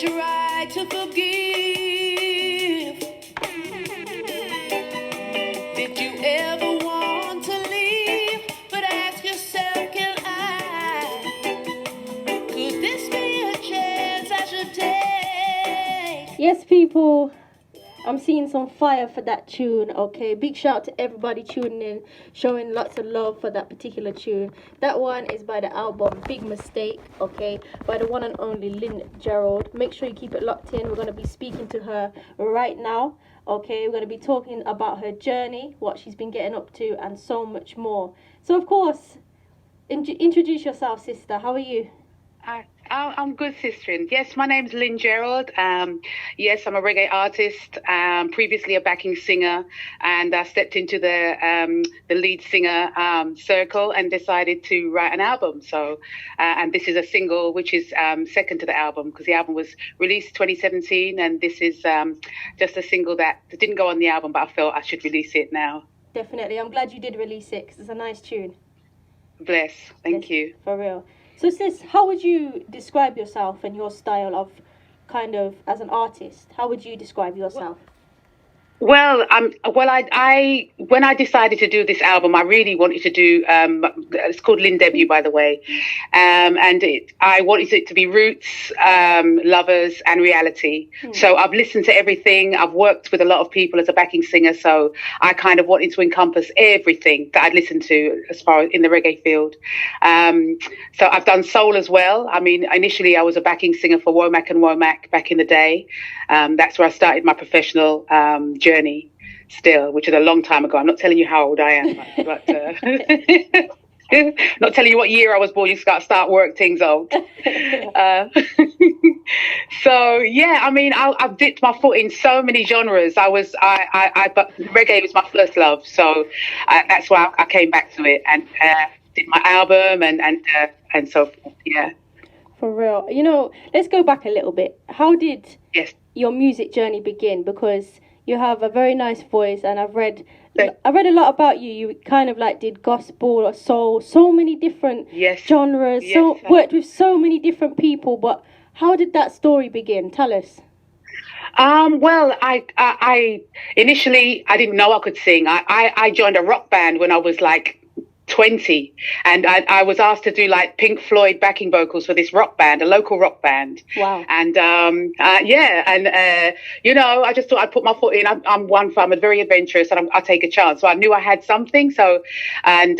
try to forgive. Did you ever want to leave? But ask yourself, can could this be a chance I should take? Yes, people, I'm seeing some fire for that tune, okay? Big shout out to everybody tuning in, showing lots of love for that particular tune. That one is by the album Big Mistake, okay? By the one and only Lyn Gerald. Make sure you keep it locked in. We're going to be speaking to her right now, okay? We're going to be talking about her journey, what she's been getting up to, and so much more. So, of course, introduce yourself, sister. How are you? I'm good, sister. Yes, my name's Lyn Gerald. Yes, I'm a reggae artist, previously a backing singer, and I stepped into the lead singer circle and decided to write an album. So, and this is a single which is second to the album, because the album was released 2017, and this is just a single that didn't go on the album, but I felt I should release it now. Definitely. I'm glad you did release it, because it's a nice tune. Bless. Thank you. For real. So, sis, how would you describe yourself and your style of kind of as an artist? How would you describe yourself? Well, I when I decided to do this album, I really wanted to do. It's called Lyn Debut, by the way, and I wanted it to be roots, lovers, and reality. So I've listened to everything. I've worked with a lot of people as a backing singer, so I kind of wanted to encompass everything that I'd listened to as far as in the reggae field. So I've done soul as well. I mean, initially I was a backing singer for Womack and Womack back in the day. That's where I started my professional journey still, which is a long time ago. I'm not telling you how old I am, but not telling you what year I was born. You start work things old. So yeah, I mean, I've dipped my foot in so many genres. But reggae was my first love, so that's why I came back to it and did my album and so forth. Yeah. For real. You know, let's go back a little bit. How did your music journey begin? Because you have a very nice voice, and I read a lot about you. You kind of like did gospel or soul, so many different genres, worked with so many different people. But how did that story begin? Tell us. Well, I initially I didn't know I could sing. I joined a rock band when I was like 20, and I was asked to do like Pink Floyd backing vocals for this rock band, a local rock band. Wow. And you know, I just thought I'd put my foot in. I'm very adventurous, and I'll take a chance. So I knew I had something. So, and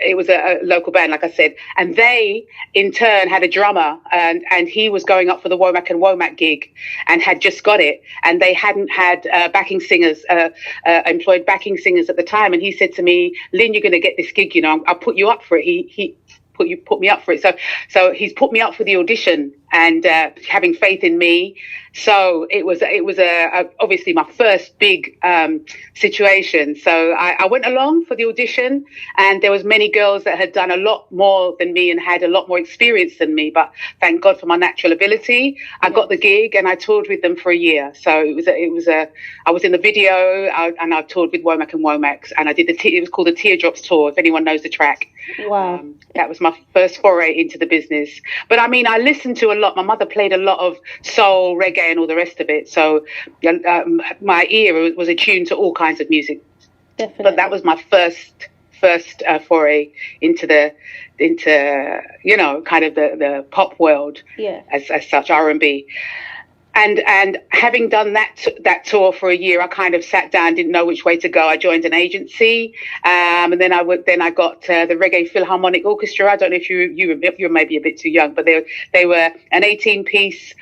it was a local band, like I said, and they in turn had a drummer, and he was going up for the Womack and Womack gig and had just got it, and they hadn't had backing singers, employed backing singers at the time. And he said to me, Lyn, you're going to get this gig, you know, I'll put you up for it. He put me up for it. So he's put me up for the audition, and having faith in me. So it was obviously my first big situation. So I went along for the audition, and there was many girls that had done a lot more than me and had a lot more experience than me. But thank God for my natural ability, I got the gig, and I toured with them for a year. So I was in the video, and I toured with Womack and Womack, and I did it was called the Teardrops tour, if anyone knows the track. Wow. That was my first foray into the business. But I mean, I listened to a lot. My mother played a lot of soul, reggae, and all the rest of it. So my ear was attuned to all kinds of music. Definitely. But that was my first foray into you know, kind of the pop world. As such, R&B. And having done that tour for a year, I kind of sat down, didn't know which way to go. I joined an agency, and then I got the Reggae Philharmonic Orchestra. I don't know if you're maybe a bit too young, but they were an 18-piece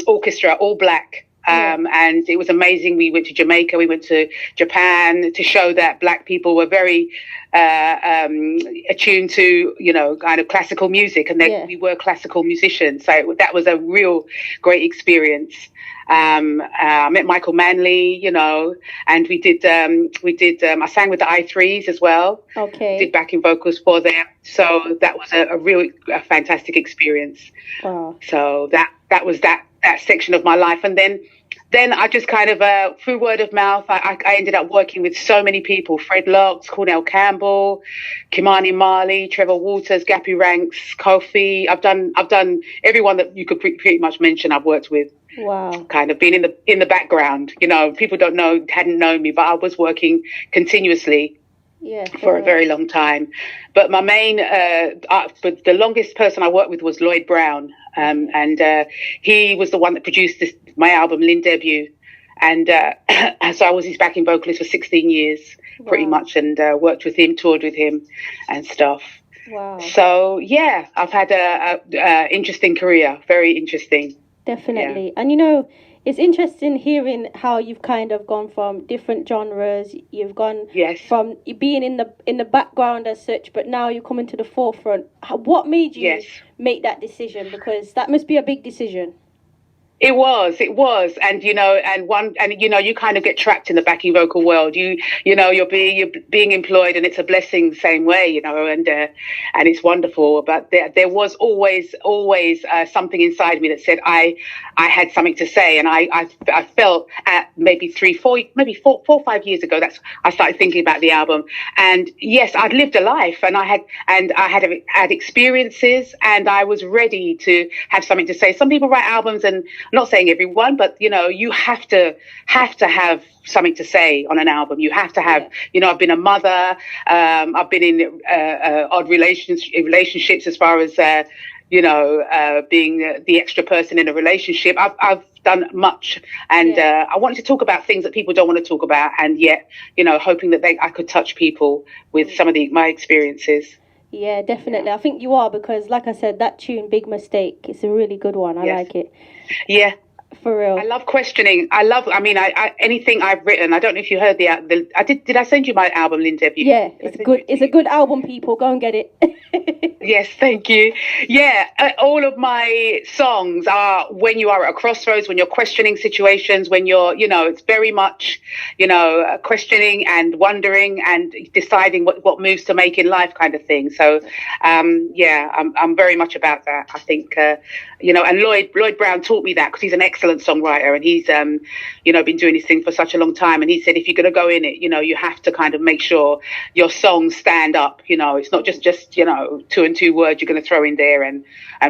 orchestra, all black. And it was amazing. We went to Jamaica, we went to Japan to show that black people were very attuned to, you know, kind of classical music, and we were classical musicians. So that was a real great experience. I met Michael Manley, you know, and we did I sang with the I3s as well. Okay. Did backing vocals for them. So that was a really fantastic experience. Wow. So that was that section of my life. And then then I just kind of, through word of mouth, I ended up working with so many people: Fred Locks, Cornell Campbell, Kimani Marley, Trevor Waters, Gappy Ranks, Kofi. I've done everyone that you could pretty much mention. I've worked with. Wow. Kind of been in the background. People hadn't known me, but I was working continuously. Yeah, for a very long time. But my main, but the longest person I worked with was Lloyd Brown, and he was the one that produced my album Lyn Debut, and so I was his backing vocalist for 16 years, pretty much, and worked with him, toured with him, and stuff. Wow. So yeah, I've had a interesting career, very interesting. Definitely, and it's interesting hearing how you've kind of gone from different genres. You've gone from being in the background as such, but now you're coming to the forefront. What made you make that decision? Because that must be a big decision. It was, and you kind of get trapped in the backing vocal world. You're being employed, and it's a blessing the same way, and it's wonderful. But there was always something inside me that said I had something to say, and I felt at maybe 4 or 5 years ago I started thinking about the album, and yes, I'd lived a life, and I had experiences, and I was ready to have something to say. Some people write albums, and I'm not saying everyone, but you have to have something to say on an album. You have to have, I've been a mother. I've been in odd relationships as far as being the extra person in a relationship. I've done much, and I wanted to talk about things that people don't want to talk about, and yet hoping that I could touch people with some of my experiences. Yeah, definitely. I think you are, because like I said, that tune, Big Mistake, it's a really good one. I like it. Yeah. For real. I love questioning. I anything I've written. I don't know if you heard did I send you my album, Lyn Debut? Yeah, it's a good album, people. Go and get it. Yes, thank you. Yeah, all of my songs are when you are at a crossroads, when you're questioning situations, when you're, it's very much, questioning and wondering and deciding what moves to make in life, kind of thing. So, I'm very much about that. I think, and Lloyd Brown taught me that, because he's an excellent songwriter, and he's, been doing his thing for such a long time. And he said, if you're going to go in it, you have to kind of make sure your songs stand up. It's not just 2 and 2 words you're going to throw in there and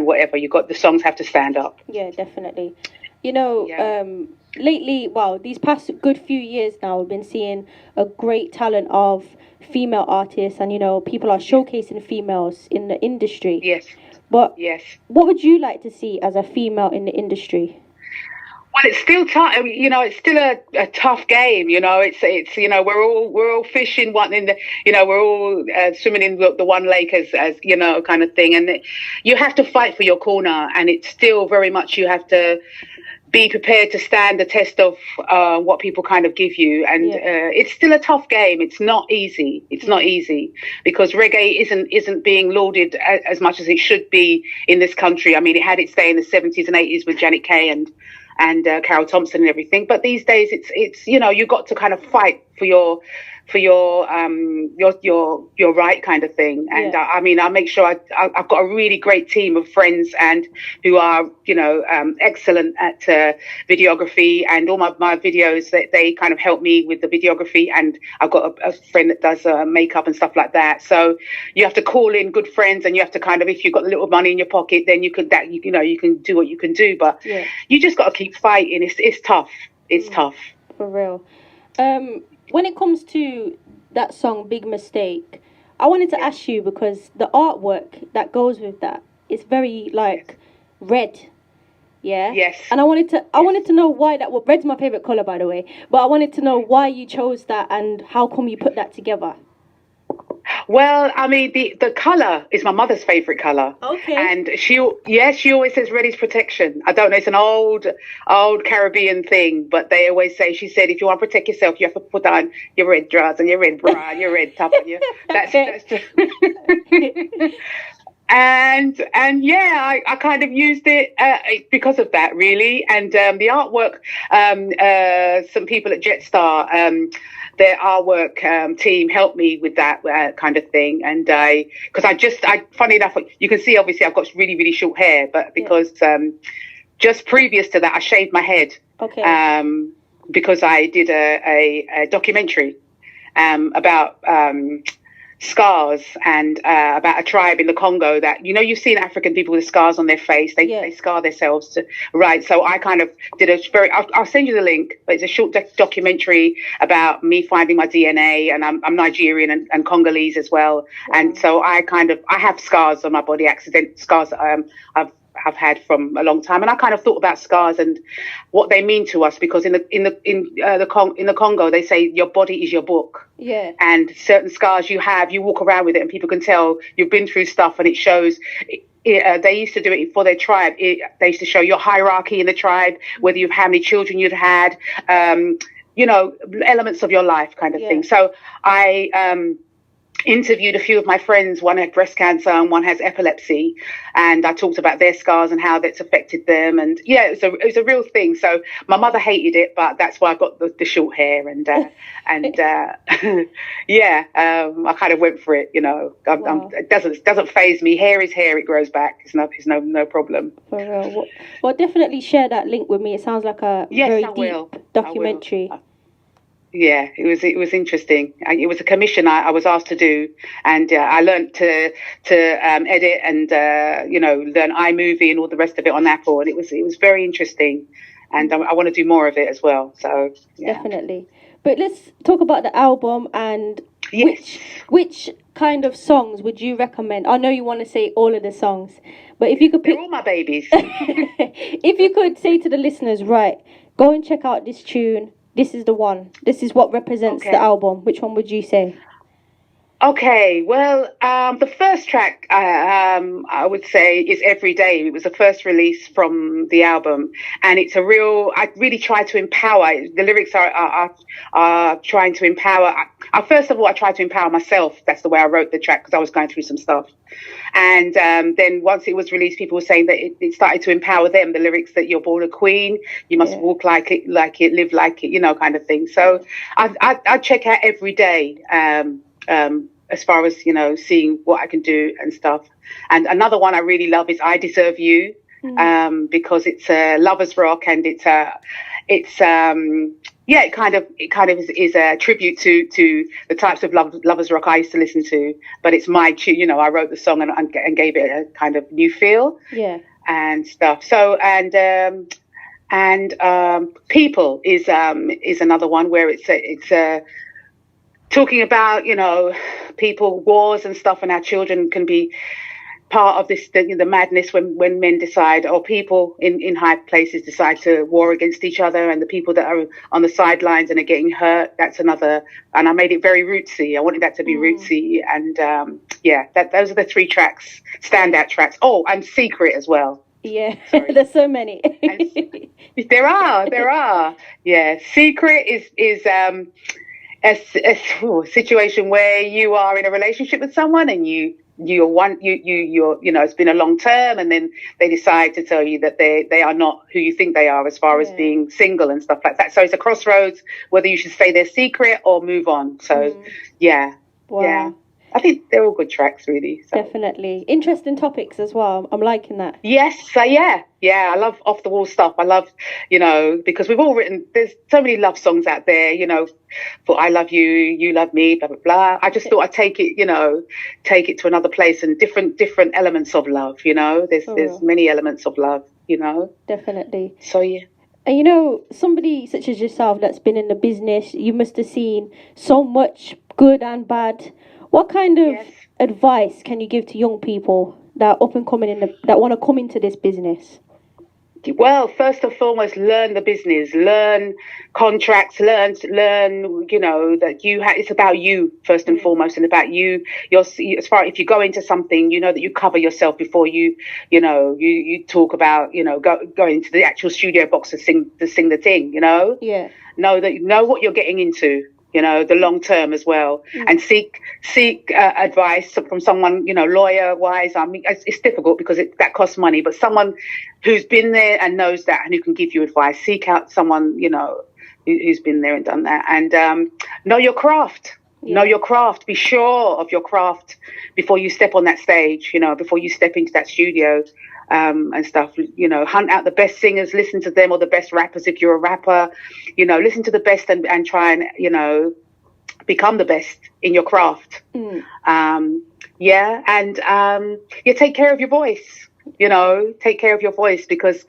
whatever. The songs have to stand up. Yeah, definitely. Lately, these past good few years now, we've been seeing a great talent of female artists, and people are showcasing females in the industry. Yes. But what would you like to see as a female in the industry? Well, it's still tough. It's still a tough game. It's we're all fishing one in the, we're all swimming in the one lake as kind of thing, and you have to fight for your corner, and it's still very much you have to be prepared to stand the test of what people kind of give you, and it's still a tough game. It's not easy. It's not easy, because reggae isn't being lauded as much as it should be in this country. I mean, it had its day in the 70s and 80s with Janet Kay and Carol Thompson and everything, but these days it's you've got to kind of fight for your right, kind of thing. And I make sure I've got a really great team of friends and who are excellent at videography, and all my videos, that they kind of help me with the videography, and I've got a friend that does makeup and stuff like that. So you have to call in good friends, and you have to kind of, if you've got a little money in your pocket, then you can do what you can do, but you just got to keep fighting. It's tough. It's tough, for real. When it comes to that song, Big Mistake, I wanted to ask you, because the artwork that goes with that is very red. Yeah. Yes. And I wanted to know why that. Well, red's my favorite color, by the way. But I wanted to know why you chose that, and how come you put that together. Well, I mean, the colour is my mother's favourite colour. Okay. And she always says red is protection. I don't know, it's an old Caribbean thing, but they always say, she said, if you want to protect yourself, you have to put on your red drawers and your red bra and your red top on you. That's just... And I kind of used it because of that, really. And the artwork, some people at Jetstar, their artwork team helped me with that kind of thing. And funny enough, you can see, obviously, I've got really, really short hair, but because just previous to that, I shaved my head. Okay. Because I did a documentary about scars and about a tribe in the Congo that, you've seen African people with scars on their face. They scar themselves right. So I kind of did I'll send you the link, but it's a short documentary about me finding my DNA, and I'm Nigerian and Congolese as well. Wow. And so I have scars on my body, accident scars I've had from a long time, and I kind of thought about scars and what they mean to us, because in the Congo they say your body is your book. Yeah. And certain scars you walk around with it, and people can tell you've been through stuff, and it shows. They used to do it for their tribe. They used to show your hierarchy in the tribe, whether how many children you'd had, elements of your life, kind of thing. So I interviewed a few of my friends. One had breast cancer and one has epilepsy, and I talked about their scars and how that's affected them. And it was a real thing. So my mother hated it, but that's why I got the short hair and I kind of went for it. Wow. It doesn't faze me. Hair is hair; it grows back. It's no problem. For real. Well, definitely share that link with me. It sounds like a very deep documentary. Yeah, it was interesting. It was a commission I was asked to do, and I learned to edit and learn iMovie and all the rest of it on Apple, and it was very interesting, and I want to do more of it as well. So definitely. But let's talk about the album and which kind of songs would you recommend? I know you want to say all of the songs, but if you could pick, they're all my babies. If you could say to the listeners, right, go and check out this tune. This is the one. This is what represents the album. Which one would you say? Okay, well, the first track I would say is Every Day. It was the first release from the album, and I really try to empower. The lyrics are trying to empower. First of all, I tried to empower myself. That's the way I wrote the track, because I was going through some stuff. And then once it was released, people were saying that it started to empower them. The lyrics that you're born a queen, you must walk like it, live like it, kind of thing. So I check out Every Day. As far as, seeing what I can do and stuff. And another one I really love is I Deserve You, because it's a lover's rock, and it kind of is a tribute to the types of lovers rock I used to listen to. But it's my tune, I wrote the song and gave it a kind of new feel. Yeah. And stuff. So and People is another one where it's talking about, people, wars and stuff, and our children can be part of this, the madness when men decide, or people in high places decide to war against each other, and the people that are on the sidelines and are getting hurt. That's another, and I made it very rootsy. I wanted that to be rootsy, and those are the three tracks, standout tracks. Oh, and Secret as well. Yeah, there's so many. There are. Yeah, Secret is a situation where you are in a relationship with someone, and you're it's been a long term, and then they decide to tell you that they are not who you think they are, as far as being single and stuff like that. So it's a crossroads whether you should stay their secret or move on. So wow. I think they're all good tracks, really. So. Definitely. Interesting topics as well. I'm liking that. Yes. I love off the wall stuff. I love, because we've all written, there's so many love songs out there, for I love you, you love me, blah, blah, blah. I just thought I'd take it to another place, and different elements of love, there's many elements of love, Definitely. So, yeah. And somebody such as yourself that's been in the business, you must have seen so much good and bad. What kind of advice can you give to young people that are up and coming that want to come into this business? Well, first and foremost, learn the business, learn contracts, learn, that it's about you first and foremost, and about you. If you go into something, that you cover yourself before you talk about, going into the actual studio box to sing the thing, Yeah. Know what you're getting into. The long term as well, and seek advice from someone, lawyer wise. I mean, it's difficult because that costs money, but someone who's been there and knows that, and who can give you advice. Seek out someone, who's been there and done that, and know your craft. Know your craft. Be sure of your craft before you step on that stage, before you step into that studio and stuff. Hunt out the best singers, listen to them, or the best rappers if you're a rapper. Listen to the best and try and, become the best in your craft. And take care of your voice. Take care of your voice, because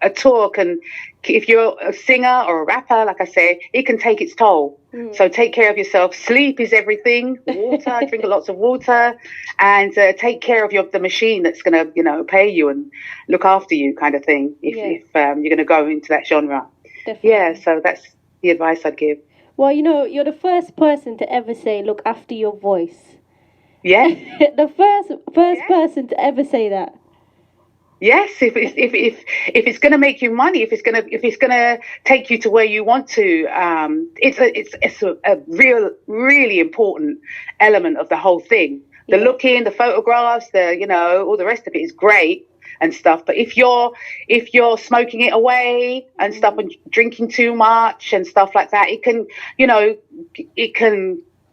a tour can, if you're a singer or a rapper, like I say, it can take its toll. So take care of yourself. Sleep is everything. Water, drink lots of water, and take care of the machine that's going to, pay you and look after you, kind of thing. If you're going to go into that genre. Definitely. Yeah. So that's the advice I'd give. Well, you're the first person to ever say, look after your voice. Yeah. The first person to ever say that. Yes, if it's going to make you money, if it's going to take you to where you want to, it's a really important element of the whole thing. The looking, the photographs, all the rest of it is great and stuff. But if you're smoking it away and stuff and drinking too much and stuff like that, it can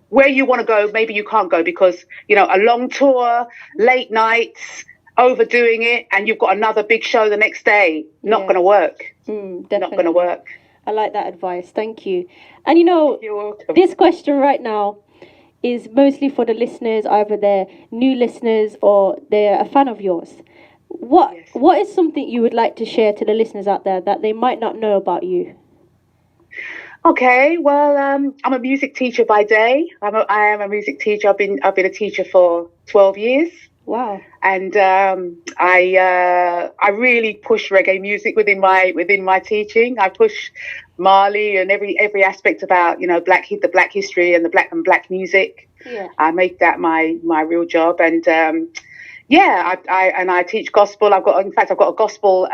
where you want to go, maybe you can't go, because a long tour, late nights, overdoing it, and you've got another big show the next day. Not going to work. Definitely. Not going to work. I like that advice. Thank you. And You're welcome. this question right now is mostly for the listeners, either they're new listeners or they're a fan of yours. What is something you would like to share to the listeners out there that they might not know about you? Okay, well, I'm a music teacher by day. I am a music teacher. I've been a teacher for 12 years. Wow. And I really push reggae music within my teaching. I push Mali and every aspect about the Black history and the black music. Yeah. I make that my real job. And I teach gospel. I've got a gospel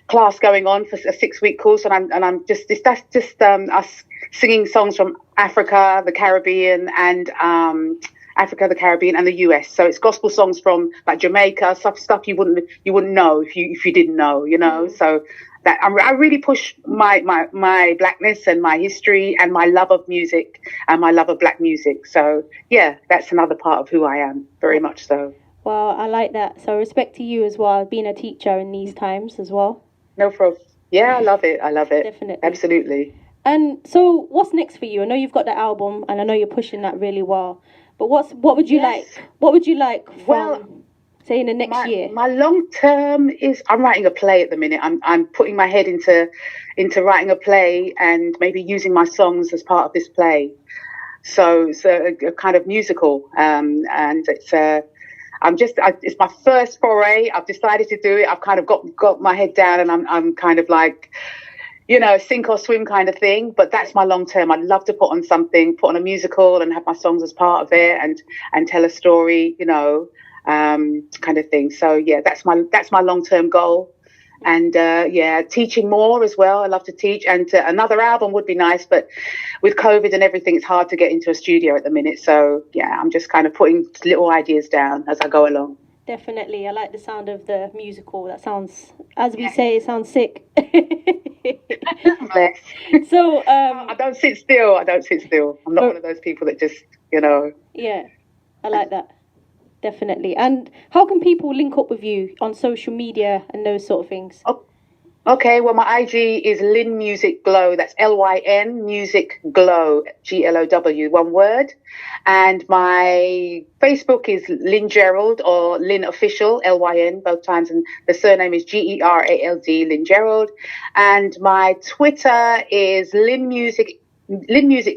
class going on for a 6-week course, and I'm just us singing songs from Africa, the Caribbean, and the Caribbean, and the US. So it's gospel songs from like Jamaica, stuff you wouldn't know if you didn't know, So that I really push my blackness and my history and my love of music and my love of black music. So yeah, that's another part of who I am, very much so. Well, I like that. So respect to you as well, being a teacher in these times as well. No problem. Yeah, I love it. Definitely. Absolutely. And so what's next for you? I know you've got the album and I know you're pushing that really well. But what would you like? What would you like from, say, in the next year? My long term is I'm writing a play at the minute. I'm putting my head into writing a play and maybe using my songs as part of this play. So it's a kind of musical, and it's it's my first foray. I've decided to do it. I've kind of got my head down, and I'm kind of like, sink or swim kind of thing. But that's my long term. I'd love to put on a musical and have my songs as part of it and tell a story, kind of thing. So yeah, that's my long term goal. And teaching more as well. I love to teach, and another album would be nice, but with COVID and everything, it's hard to get into a studio at the minute. So yeah, I'm just kind of putting little ideas down as I go along. Definitely. I like the sound of the musical. That sounds, as we say, it sounds sick. So I don't sit still. I'm not one of those people that just, Yeah, I like that. Definitely. And how can people link up with you on social media and those sort of things? Okay, well, my IG is Lyn Music Glow. That's Lyn Music Glow, GLOW, one word. And my Facebook is Lyn Gerald or Lyn Official, LYN, both times. And the surname is GERALD, Lyn Gerald. And my Twitter is Lyn Music,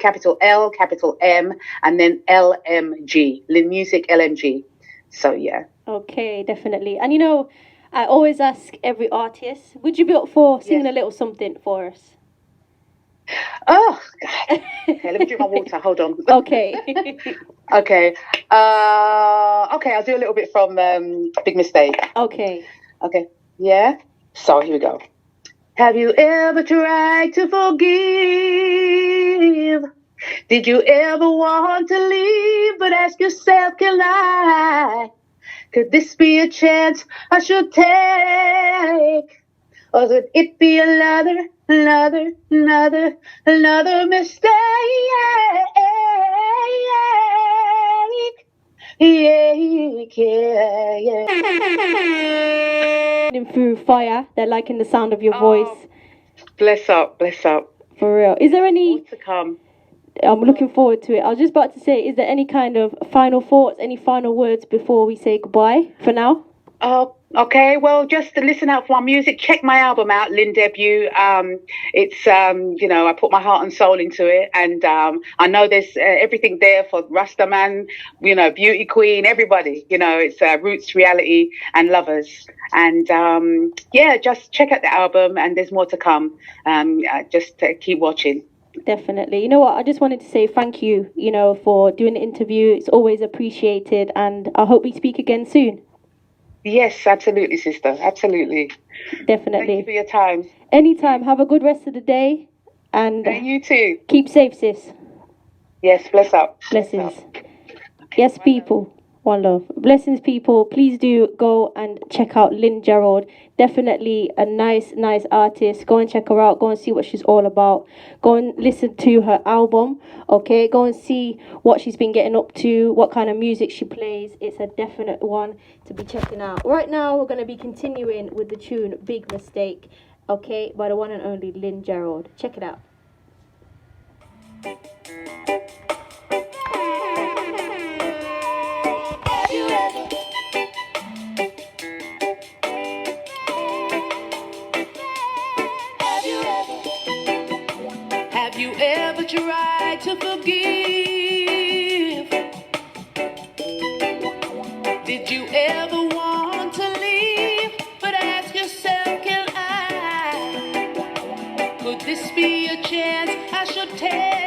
capital L, capital M, and then LMG, Lyn Music LMG. So, yeah. Okay, definitely. And I always ask every artist, would you be up for singing a little something for us? Oh, God. Okay, let me drink my water. Hold on. Okay. Okay. I'll do a little bit from Big Mistake. Okay. Yeah? So, here we go. Have you ever tried to forgive? Did you ever want to leave, but ask yourself, can I? Could this be a chance I should take? Or could it be another another mistake. Yeah, yeah. Through fire, they're liking the sound of your voice. Bless up, bless up. For real. Is there any? More to come. I'm looking forward to it. I was just about to say, is there any kind of final thoughts, any final words before we say goodbye for now? Oh, okay. Well, just to listen out for my music. Check my album out, Lyn Debut. It's I put my heart and soul into it, and I know there's everything there for Rastaman, beauty queen, everybody. It's roots, reality, and lovers. And just check out the album, and there's more to come. Just keep watching. Definitely. You know what? I just wanted to say thank you, for doing the interview. It's always appreciated, and I hope we speak again soon. Yes, absolutely, sister. Absolutely. Definitely. Thank you for your time. Anytime. Have a good rest of the day. And you too. Keep safe, sis. Yes, bless up. Blessings. Yes, people. One love. Blessings, people. Please do go and check out Lyn Gerald. Definitely a nice artist. Go and check her out. Go and see what she's all about. Go and listen to her album. Okay, go and see what she's been getting up to, what kind of music she plays. It's a definite one to be checking out. Right now, we're going to be continuing with the tune Big Mistake, okay, by the one and only Lyn Gerald. Check it out. Have you ever tried to forgive? Did you ever want to leave? But ask yourself, could this be a chance I should take?